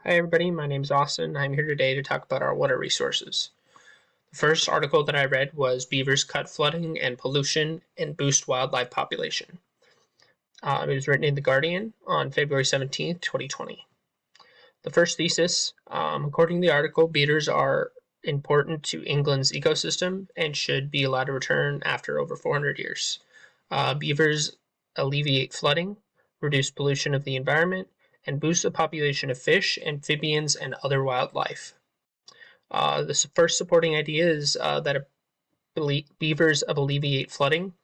Hi everybody, my name is Austin. I'm here today to talk about our water resources. The first article that I read was Beavers Cut Flooding and Pollution and Boost Wildlife Population. It was written in The Guardian on February 17th, 2020. The first thesis, according to the article, beavers are important to England's ecosystem and should be allowed to return after over 400 years. Beavers alleviate flooding, reduce pollution of the environment, and boost the population of fish, amphibians, and other wildlife. The first supporting idea is that beavers alleviate flooding.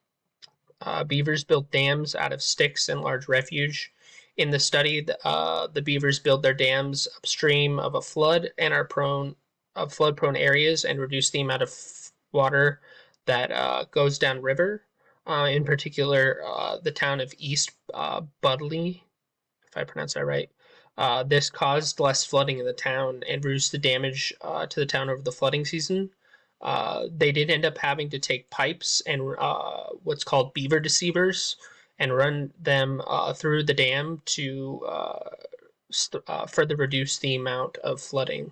Beavers build dams out of sticks and large refuge. In the study, the beavers build their dams upstream of a flood and are prone of flood-prone areas and reduce the amount of water that goes downriver. In particular, the town of East Budleigh, if I pronounce that right. This caused less flooding in the town and reduced the damage to the town over the flooding season. They did end up having to take pipes and what's called beaver deceivers and run them through the dam to further reduce the amount of flooding.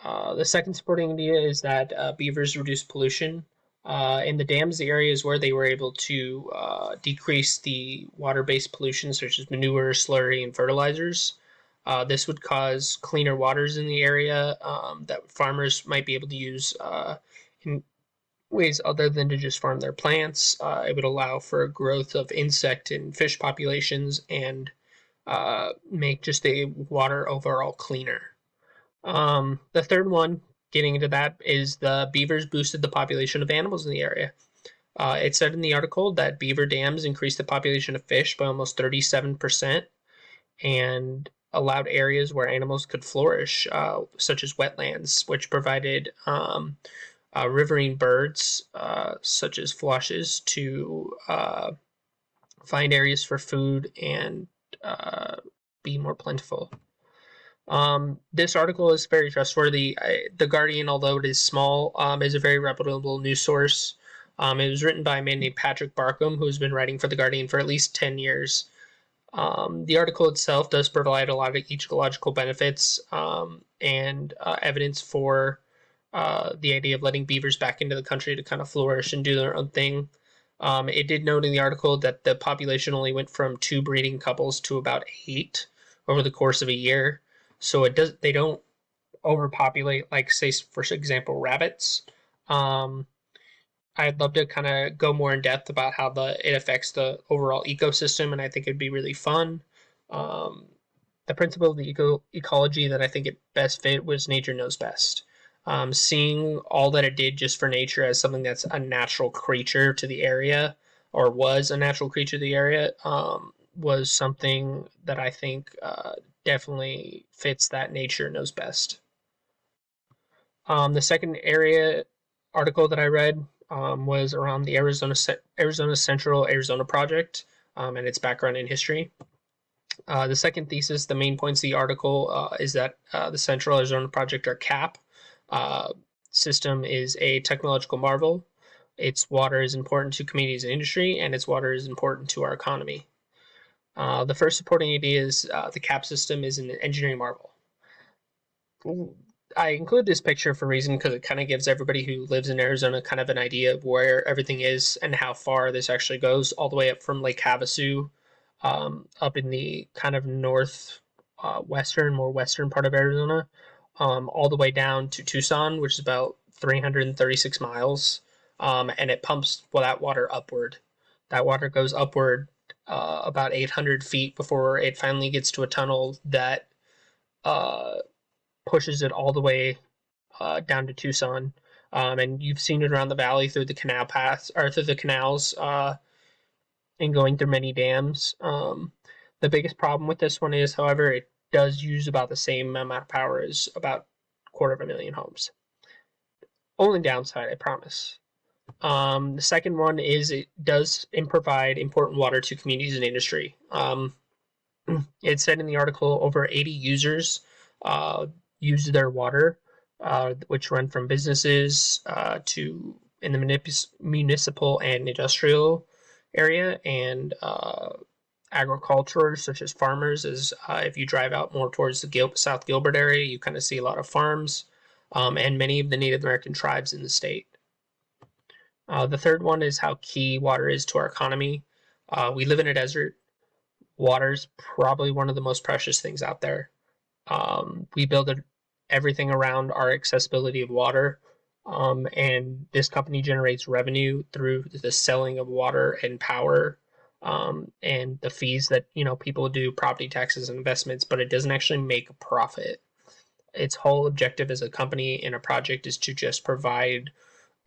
The second supporting idea is that beavers reduce pollution. In the dams, the areas where they were able to decrease the water-based pollution, such as manure, slurry, and fertilizers. This would cause cleaner waters in the area that farmers might be able to use in ways other than to just farm their plants. It would allow for growth of insect and fish populations and make just the water overall cleaner. The third one, getting into that, is the beavers boosted the population of animals in the area. It said in the article that beaver dams increased the population of fish by almost 37% and allowed areas where animals could flourish, such as wetlands, which provided riverine birds, such as flushes, to find areas for food and be more plentiful. This article is very trustworthy. The Guardian, although it is small, is a very reputable news source. It was written by a man named Patrick Barkham, who has been writing for The Guardian for at least 10 years. The article itself does provide a lot of ecological benefits and evidence for the idea of letting beavers back into the country to kind of flourish and do their own thing. It did note in the article that the population only went from 2 breeding couples to about 8 over the course of a year. So they don't overpopulate, like, say, for example, rabbits. I'd love to kind of go more in depth about how it affects the overall ecosystem, and I think it'd be really fun. The principle of the ecology that I think it best fit was nature knows best. Seeing all that it did just for nature as something that's a natural creature to the area, or was a natural creature to the area, was something that I think definitely fits that nature knows best. The second article that I read was around the Arizona Central Arizona Project and its background in history. The second thesis, the main points of the article, is that the Central Arizona Project, or CAP, system is a technological marvel. Its water is important to communities and industry, and its water is important to our economy. The first supporting idea is the CAP system is an engineering marvel. I include this picture for a reason because it kind of gives everybody who lives in Arizona kind of an idea of where everything is and how far this actually goes, all the way up from Lake Havasu, up in the kind of more western part of Arizona, all the way down to Tucson, which is about 336 miles, and it pumps that water upward. That water goes upward about 800 feet before it finally gets to a tunnel that pushes it all the way down to Tucson. And you've seen it around the valley through the canal paths, or through the canals, and going through many dams. The biggest problem with this one is, however, it does use about the same amount of power as about 250,000 homes. Only downside, I promise. The second one is it does provide important water to communities and industry. It said in the article over 80 users use their water, which run from businesses to in the municipal and industrial area, and agriculture, such as farmers, is if you drive out more towards the South Gilbert area, you kind of see a lot of farms and many of the Native American tribes in the state. The third one is how key water is to our economy. We live in a desert. Water's probably one of the most precious things out there. We build everything around our accessibility of water, and this company generates revenue through the selling of water and power, and the fees that people do, property taxes and investments, but it doesn't actually make a profit. Its whole objective as a company in a project is to just provide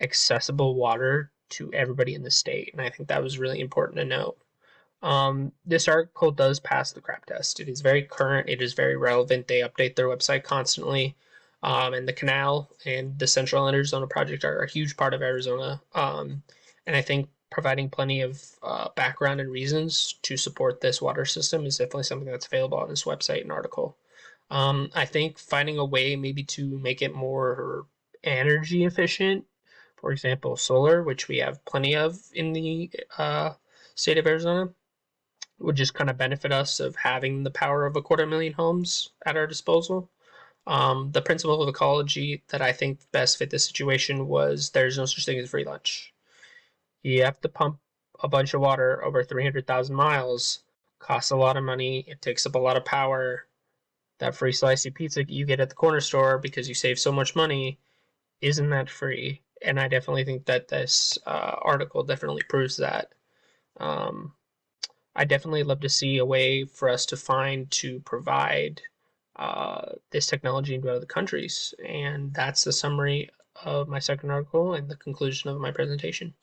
accessible water to everybody in the state, and I think that was really important to note. This article does pass the crap test. It is very current. It is very relevant. They update their website constantly. And the canal and the Central Arizona project are a huge part of Arizona. And I think providing plenty of background and reasons to support this water system is definitely something that's available on this website and article. I think finding a way maybe to make it more energy efficient, for example, solar, which we have plenty of in the state of Arizona, would just kind of benefit us of having the power of 250,000 homes at our disposal. The principle of ecology that I think best fit this situation was there's no such thing as free lunch. You have to pump a bunch of water over 300,000 miles, costs a lot of money, it takes up a lot of power. That free slice of pizza you get at the corner store because you save so much money isn't that free. And I definitely think that this article definitely proves that. I definitely love to see a way for us to find to provide this technology into other countries. And that's the summary of my second article and the conclusion of my presentation.